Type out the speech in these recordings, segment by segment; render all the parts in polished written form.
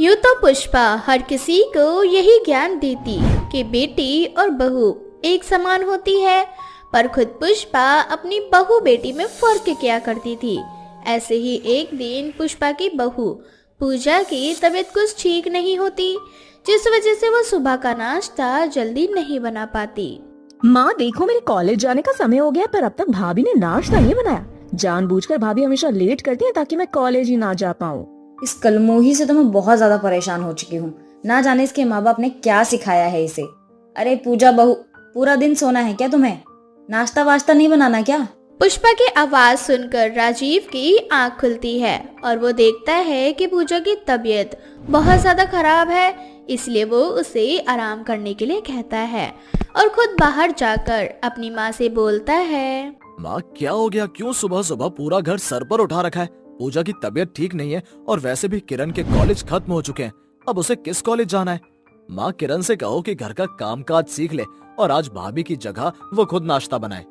यूं तो पुष्पा हर किसी को यही ज्ञान देती कि बेटी और बहू एक समान होती है, पर खुद पुष्पा अपनी बहू बेटी में फर्क किया करती थी। ऐसे ही एक दिन पुष्पा की बहू पूजा की तबीयत कुछ ठीक नहीं होती, जिस वजह से वो सुबह का नाश्ता जल्दी नहीं बना पाती। माँ देखो, मेरे कॉलेज जाने का समय हो गया पर अब तक भाभी ने नाश्ता नहीं बनाया। जानबूझकर भाभी हमेशा लेट करती है ताकि मैं कॉलेज ही ना जा पाऊँ। इस कलमोही से तो मैं बहुत ज्यादा परेशान हो चुकी हूँ। ना जाने इसके माँ बाप ने क्या सिखाया है इसे। अरे पूजा बहू, पूरा दिन सोना है क्या तुम्हें? नाश्ता वास्ता नहीं बनाना क्या? पुष्पा की आवाज सुनकर राजीव की आंख खुलती है और वो देखता है कि पूजा की तबीयत बहुत ज्यादा खराब है, इसलिए वो उसे आराम करने के लिए कहता है और खुद बाहर जाकर अपनी माँ से बोलता है। माँ क्या हो गया? क्यों सुबह सुबह पूरा घर सर पर उठा रखा है? पूजा की तबीयत ठीक नहीं है और वैसे भी किरण के कॉलेज खत्म हो चुके हैं। अब उसे किस कॉलेज जाना है? माँ किरण से कहो कि घर का कामकाज सीख ले और आज भाभी की जगह वो खुद नाश्ता बनाए।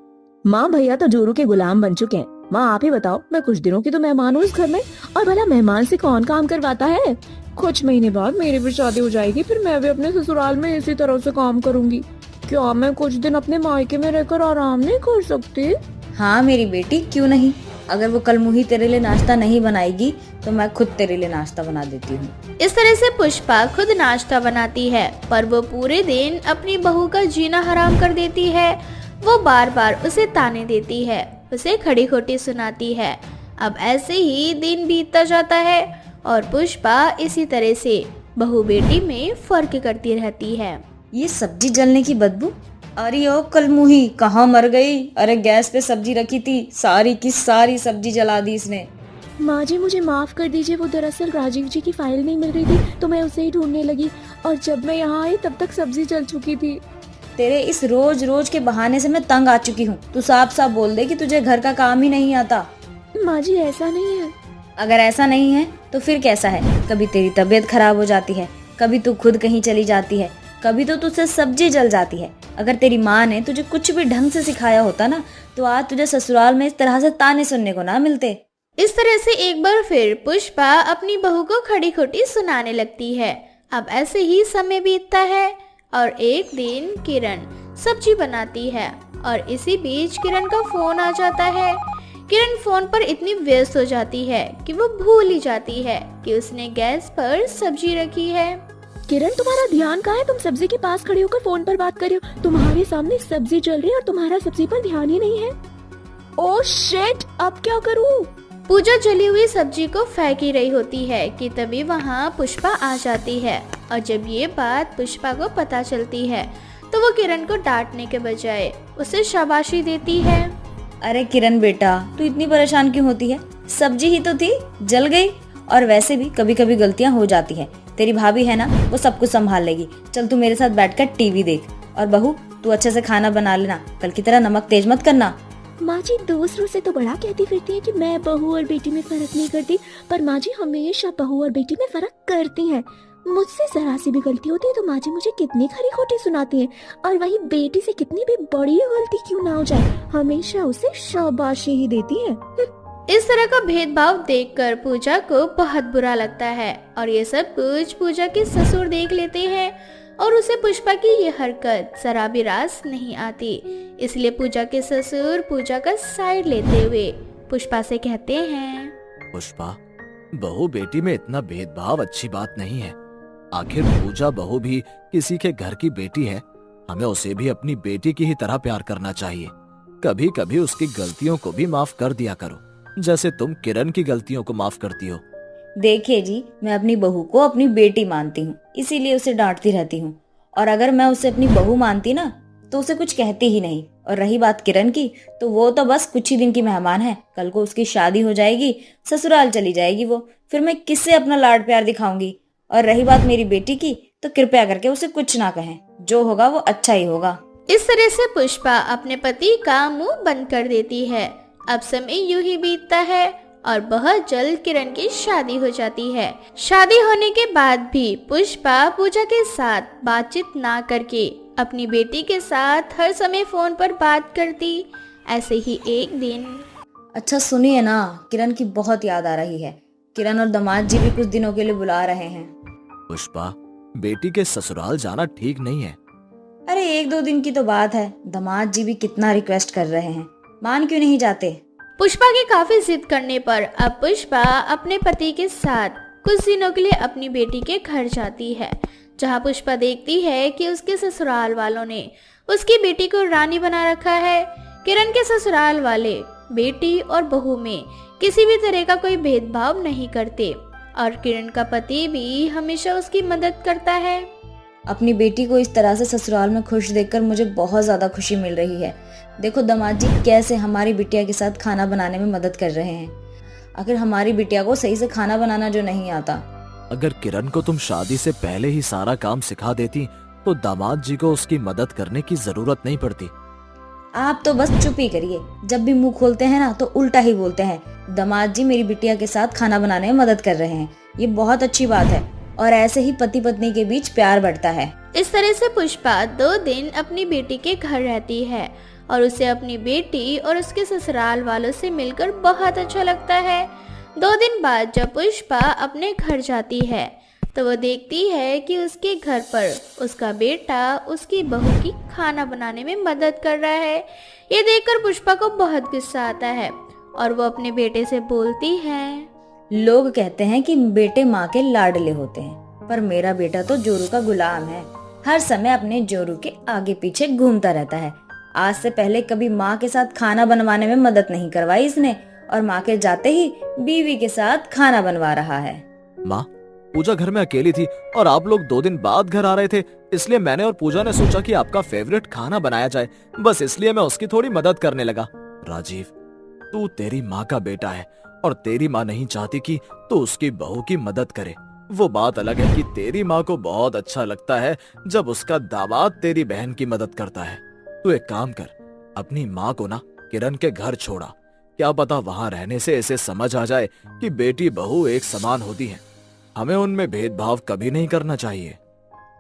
माँ भैया तो जोरू के गुलाम बन चुके हैं। माँ आप ही बताओ, मैं कुछ दिनों की तो मेहमान हूँ इस घर में, और भला मेहमान से कौन काम करवाता है? कुछ महीने बाद मेरी भी शादी हो जाएगी, फिर मैं भी अपने ससुराल में इसी तरह से काम करूँगी। क्या मैं कुछ दिन अपने मायके में रहकर आराम नहीं कर सकती? हाँ मेरी बेटी, क्यों नहीं। अगर वो कलमुही तेरे लिए नाश्ता नहीं बनाएगी तो मैं खुद तेरे लिए नाश्ता बना देती हूँ। इस तरह से पुष्पा खुद नाश्ता बनाती है, पर वो पूरे दिन अपनी बहू का जीना हराम कर देती है। वो बार बार उसे ताने देती है, उसे खड़ी खोटी सुनाती है। अब ऐसे ही दिन बीतता जाता है और पुष्पा इसी तरह से बहू बेटी में फर्क करती रहती है। ये सब्जी जलने की बदबू, अरे ओ कलमुही कहाँ मर गई? अरे गैस पे सब्जी रखी थी, सारी की सारी सब्जी जला दी इसने। माँ जी मुझे माफ कर दीजिए, वो दरअसल राजीव जी की फाइल नहीं मिल रही थी तो मैं उसे ही ढूंढने लगी, और जब मैं यहाँ आई तब तक सब्जी जल चुकी थी। तेरे इस रोज रोज के बहाने से मैं तंग आ चुकी हूँ। तू साफ साफ बोल दे कि तुझे घर का काम ही नहीं आता। माँ जी ऐसा नहीं है। अगर ऐसा नहीं है तो फिर कैसा है? कभी तेरी तबीयत खराब हो जाती है, कभी तू खुद कहीं चली जाती है, कभी तो तुझसे सब्जी जल जाती है। अगर तेरी माँ ने तुझे कुछ भी ढंग से सिखाया होता ना, तो आज तुझे ससुराल में इस तरह से ताने सुनने को ना मिलते। इस तरह से एक बार फिर पुष्पा अपनी बहू को खड़ी खोटी सुनाने लगती है। अब ऐसे ही समय बीतता है और एक दिन किरण सब्जी बनाती है और इसी बीच किरण का फोन आ जाता है। किरण फोन पर इतनी व्यस्त हो जाती है कि वो भूल ही जाती है कि उसने गैस पर सब्जी रखी है। किरण तुम्हारा ध्यान कहाँ है? तुम सब्जी के पास खड़ी होकर फोन पर बात कर रही हो। तुम्हारे सामने सब्जी जल रही है और तुम्हारा सब्जी पर ध्यान ही नहीं है। ओह शिट, अब क्या करूँ? पूजा जली हुई सब्जी को फेंक ही रही होती है कि तभी वहाँ पुष्पा आ जाती है, और जब ये बात पुष्पा को पता चलती है तो वो किरण को डांटने के बजाय उसे शाबाशी देती है। अरे किरण बेटा, तू इतनी परेशान क्यों होती है? सब्जी ही तो थी, जल गई। और वैसे भी कभी कभी गलतियां हो जाती हैं। तेरी भाभी है ना, वो सब कुछ संभाल लेगी। चल तू मेरे साथ बैठकर टीवी देख। और बहू, तू अच्छे से खाना बना लेना, कल की तरह नमक तेज मत करना। माँ जी दूसरों से तो बड़ा कहती फिरती है कि मैं बहू और बेटी में फर्क नहीं करती, पर माँ जी हमेशा बहू और बेटी में फर्क करती हैं। मुझसे जरा सी भी गलती होती है तो माँ जी मुझे कितनी खरी खोटी सुनाती हैं, और वही बेटी से कितनी भी बड़ी गलती क्यों ना हो जाए, हमेशा उसे शाबाशी ही देती है। इस तरह का भेदभाव देखकर पूजा को बहुत बुरा लगता है और ये सब कुछ पूजा के ससुर देख लेते हैं और उसे पुष्पा की ये हरकत जरा भी रास नहीं आती। इसलिए पूजा के ससुर पूजा का साइड लेते हुए पुष्पा से कहते हैं। पुष्पा, बहू बेटी में इतना भेदभाव अच्छी बात नहीं है। आखिर पूजा बहू भी किसी के घर की बेटी है, हमें उसे भी अपनी बेटी की ही तरह प्यार करना चाहिए। कभी कभी उसकी गलतियों को भी माफ कर दिया करो, जैसे तुम किरण की गलतियों को माफ करती हो। देखिए जी, मैं अपनी बहू को अपनी बेटी मानती हूँ, इसीलिए उसे डांटती रहती हूँ। और अगर मैं उसे अपनी बहू मानती ना तो उसे कुछ कहती ही नहीं। और रही बात किरण की, तो वो तो बस कुछ ही दिन की मेहमान है। कल को उसकी शादी हो जाएगी, ससुराल चली जाएगी वो, फिर मैं किससे अपना लाड प्यार दिखाऊंगी। और रही बात मेरी बेटी की, तो कृपया करके उसे कुछ ना कहें, जो होगा वो अच्छा ही होगा। इस तरह से पुष्पा अपने पति का मुंह बंद कर देती है। अब समय यूं ही बीतता है और बहुत जल्द किरण की शादी हो जाती है। शादी होने के बाद भी पुष्पा पूजा के साथ बातचीत ना करके अपनी बेटी के साथ हर समय फोन पर बात करती। ऐसे ही एक दिन, अच्छा सुनिए ना, किरण की बहुत याद आ रही है। किरण और दामाद जी भी कुछ दिनों के लिए बुला रहे हैं। पुष्पा, बेटी के ससुराल जाना ठीक नहीं है। अरे 1-2 दिन की तो बात है, दामाद जी भी कितना रिक्वेस्ट कर रहे हैं, मान क्यों नहीं जाते। पुष्पा के काफी जिद करने पर अब पुष्पा अपने पति के साथ कुछ दिनों के लिए अपनी बेटी के घर जाती है, जहां पुष्पा देखती है कि उसके ससुराल वालों ने उसकी बेटी को रानी बना रखा है। किरण के ससुराल वाले बेटी और बहू में किसी भी तरह का कोई भेदभाव नहीं करते और किरण का पति भी हमेशा उसकी मदद करता है। अपनी बेटी को इस तरह से ससुराल में खुश देखकर मुझे बहुत ज्यादा खुशी मिल रही है। देखो दामाद जी कैसे हमारी बिटिया के साथ खाना बनाने में मदद कर रहे हैं। आखिर हमारी बिटिया को सही से खाना बनाना जो नहीं आता। अगर किरण को तुम शादी से पहले ही सारा काम सिखा देती तो दामाद जी को उसकी मदद करने की जरूरत नहीं पड़ती। आप तो बस चुप ही करिए, जब भी मुंह खोलते हैं ना तो उल्टा ही बोलते हैं। दामाद जी मेरी बिटिया के साथ खाना बनाने में मदद कर रहे हैं, ये बहुत अच्छी बात है और ऐसे ही पति पत्नी के बीच प्यार बढ़ता है। इस तरह से पुष्पा 2 दिन अपनी बेटी के घर रहती है और उसे अपनी बेटी और उसके ससुराल वालों से मिलकर बहुत अच्छा लगता है। 2 दिन बाद जब पुष्पा अपने घर जाती है तो वो देखती है कि उसके घर पर उसका बेटा उसकी बहू की खाना बनाने में मदद कर रहा है। ये देखकर पुष्पा को बहुत गुस्सा आता है और वो अपने बेटे से बोलती है, लोग कहते हैं कि बेटे माँ के लाडले होते हैं, पर मेरा बेटा तो जोरू का गुलाम है। हर समय अपने जोरू के आगे पीछे घूमता रहता है। आज से पहले कभी माँ के साथ खाना बनवाने में मदद नहीं करवाई इसने और माँ के जाते ही बीवी के साथ खाना बनवा रहा है। माँ, पूजा घर में अकेली थी और आप लोग 2 दिन बाद घर आ रहे थे, इसलिए मैंने और पूजा ने सोचा कि आपका फेवरेट खाना बनाया जाए, बस इसलिए मैं उसकी थोड़ी मदद करने लगा। राजीव, तू तेरी माँ का बेटा है और तेरी माँ नहीं चाहती कि तू उसकी बहू की मदद करे। वो बात अलग है कि तेरी माँ को बहुत अच्छा लगता है जब उसका दामाद तेरी बहन की मदद करता है। तू एक काम कर, अपनी माँ को ना किरण के घर छोड़ा, क्या पता वहां रहने से इसे समझ आ जाए कि बेटी बहू एक समान होती है। हमें उनमें भेदभाव कभी नहीं करना चाहिए।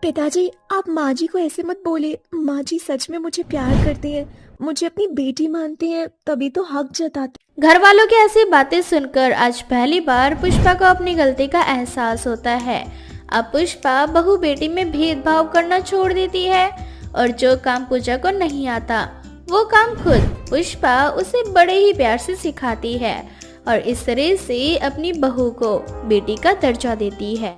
पिताजी, आप माँ जी को ऐसे मत बोले। माँ जी सच में मुझे प्यार करती हैं, मुझे अपनी बेटी मानती हैं, तभी तो हक जताते। घर वालों की ऐसी बातें सुनकर आज पहली बार पुष्पा को अपनी गलती का एहसास होता है। अब पुष्पा बहू बेटी में भेदभाव करना छोड़ देती है और जो काम पूजा को नहीं आता वो काम खुद पुष्पा उसे बड़े ही प्यार से सिखाती है और इस तरह से अपनी बहू को बेटी का दर्जा देती है।